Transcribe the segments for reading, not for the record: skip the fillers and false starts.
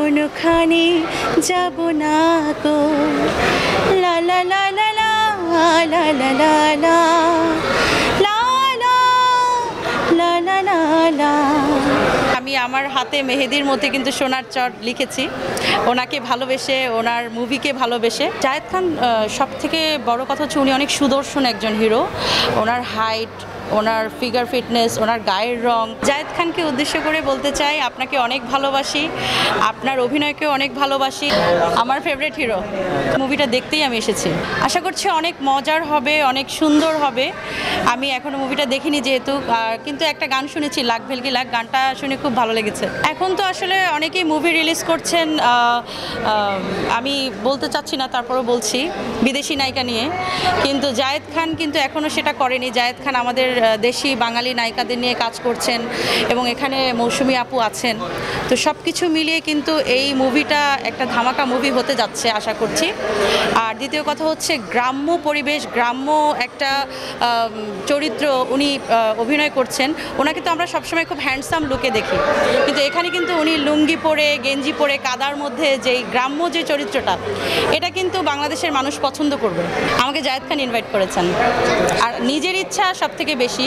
কোনখানে যাব না গো লা লা লা লা লা লা লা লা লা লা লা লা লা লা। আমি আমার হাতে মেহেদির মধ্যে কিন্তু সোনার চর লিখেছি, ওনাকে ভালোবেসে, ওনার মুভিকে ভালোবেসে। জায়েদ খান সব থেকে বড় কথা হচ্ছে উনি অনেক সুদর্শন একজন হিরো। ওনার হাইট, ওনার ফিগার ফিটনেস, ওনার গায়ের রং। জায়েদ খানকে উদ্দেশ্য করে বলতে চাই আপনাকে অনেক ভালোবাসি, আপনার অভিনয়কেও অনেক ভালোবাসি। আমার ফেভারিট হিরো। মুভিটা দেখতেই আমি এসেছি, আশা করছি অনেক মজার হবে, অনেক সুন্দর হবে। আমি এখনও মুভিটা দেখিনি যেহেতু, কিন্তু একটা গান শুনেছি লাখ ভেলকি লাখ, গানটা শুনে খুব ভালো লেগেছে। এখন তো আসলে অনেকেই মুভি রিলিজ করছেন, আমি বলতে চাচ্ছি না, তারপরও বলছি বিদেশি নায়িকা নিয়ে, কিন্তু জায়েদ খান কিন্তু এখনও সেটা করেনি। জায়েদ খান আমাদের দেশি বাঙালি নায়িকাদের নিয়ে কাজ করছেন এবং এখানে মৌসুমী আপু আছেন। তো সব কিছু মিলিয়ে কিন্তু এই মুভিটা একটা ধামাকা মুভি হতে যাচ্ছে আশা করছি। আর দ্বিতীয় কথা হচ্ছে গ্রাম্য পরিবেশ, গ্রাম্য একটা চরিত্র উনি অভিনয় করছেন। ওনাকে তো আমরা সবসময় খুব হ্যান্ডসাম লুকে দেখি, কিন্তু এখানে কিন্তু উনি লুঙ্গি পরে, গেঞ্জি পরে, কাদার মধ্যে যেই গ্রাম্য যে চরিত্রটা, এটা কিন্তু বাংলাদেশের মানুষ পছন্দ করবে। আমাকে জায়েদ খান ইনভাইট করেছেন, আর নিজের ইচ্ছা সব থেকে বেশি।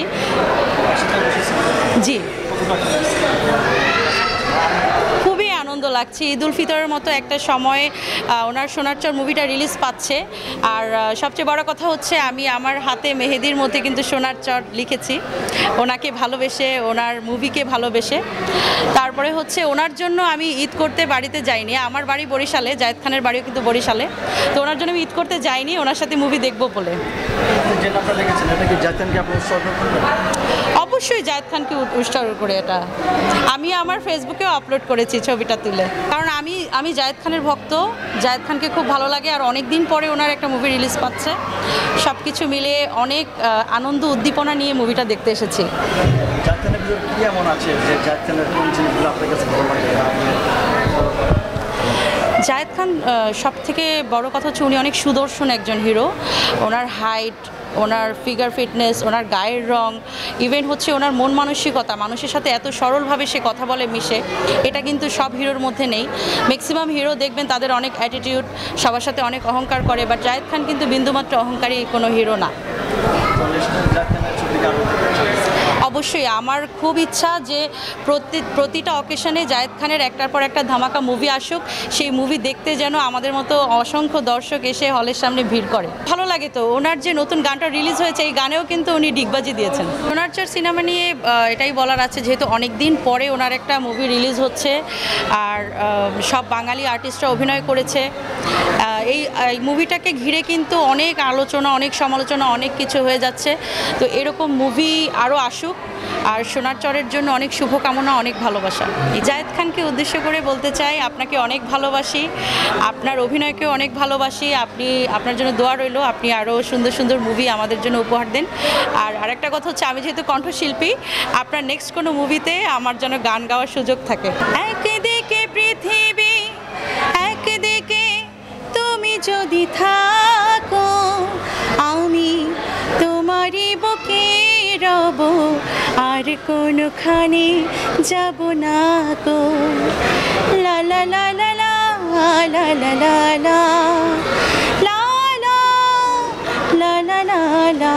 জি, খুবই আনন্দ লাগছে। ঈদ উল ফিতরের মতো একটা সময় ওনার সোনার চর মুভিটা রিলিজ পাচ্ছে। আর সবচেয়ে বড় কথা হচ্ছে আমি আমার হাতে মেহেদির মধ্যে কিন্তু সোনার চর লিখেছি, ওনাকে ভালোবেসে, ওনার মুভিকে ভালোবেসে। তারপরে হচ্ছে ওনার জন্য আমি ঈদ করতে বাড়িতে যাইনি। আমার বাড়ি বরিশালে, জায়েদ খানের বাড়িও কিন্তু বরিশালে। তো ওনার জন্য আমি ঈদ করতে যাইনি, ওনার সাথে মুভি দেখবো বলে। অবশ্যই জায়েদ খানকে উৎসর্গ করে এটা আমি আমার ফেসবুকেও আপলোড করেছি ছবিটা তুলে, কারণ আমি জায়েদ খানের ভক্ত। জায়েদ খানকে খুব ভালো লাগে, আর অনেক দিন পরে ওনার একটা মুভি রিলিজ পাচ্ছে। সব কিছু মিলে অনেক আনন্দ উদ্দীপনা নিয়ে মুভিটা দেখতে এসেছি। জায়েদ খান সব থেকে বড় কথা হচ্ছে উনি অনেক সুদর্শন একজন হিরো। ওনার হাইট, ওনার ফিগার ফিটনেস, ওনার গায়ের রং, ইভেন হচ্ছে ওনার মন মানসিকতা, মানুষের সাথে এত সরলভাবে সে কথা বলে, মিশে, এটা কিন্তু সব হিরোর মধ্যে নেই। ম্যাক্সিমাম হিরো দেখবেন তাদের অনেক অ্যাটিটিউড, সবার সাথে অনেক অহংকার করে, বাট জায়েদ খান কিন্তু বিন্দুমাত্র অহংকারী কোনো হিরো না। অবশ্যই আমার খুব ইচ্ছা যে প্রতিটা অকেশনে জায়েদ খানের একটার পর একটা ধামাকা মুভি আসুক, সেই মুভি দেখতে যেন আমাদের মতো অসংখ্য দর্শক এসে হলের সামনে ভিড় করে। ভালো লাগে তো ওনার যে নতুন গানটা রিলিজ হয়েছে, এই গানেও কিন্তু উনি ডিগবাজি দিয়েছেন। সোনার চর সিনেমা নিয়ে এটাই বলার আছে, যেহেতু অনেক দিন পরে ওনার একটা মুভি রিলিজ হচ্ছে, আর সব বাঙালি আর্টিস্টরা অভিনয় করেছে। এই মুভিটাকে ঘিরে কিন্তু অনেক আলোচনা, অনেক সমালোচনা, অনেক কিছু হয়ে যাচ্ছে। তো এরকম মুভি আরও আসুক, আর সোনার চরের জন্য অনেক শুভকামনা, অনেক ভালোবাসা। জায়েদ খানকে উদ্দেশ্য করে বলতে চাই আপনাকে অনেক ভালোবাসি, আপনার অভিনয়কেও অনেক ভালোবাসি। আপনার জন্য দোয়া রইল, আপনি আরও সুন্দর সুন্দর মুভি আমাদের জন্য উপহার দেন। আর আরেকটা কথা হচ্ছে, আমি যেহেতু কণ্ঠশিল্পী, আপনার নেক্সট কোনো মুভিতে আমার যেন গান গাওয়ার সুযোগ থাকে। একদিকে পৃথিবী, একদিকে তুমি যদি থাকো, আমি তোমারই বুকে রব, আর কোনখানে যাব না গো লা লা লা লা লা লা লা লা লা লা লা লা লা লা।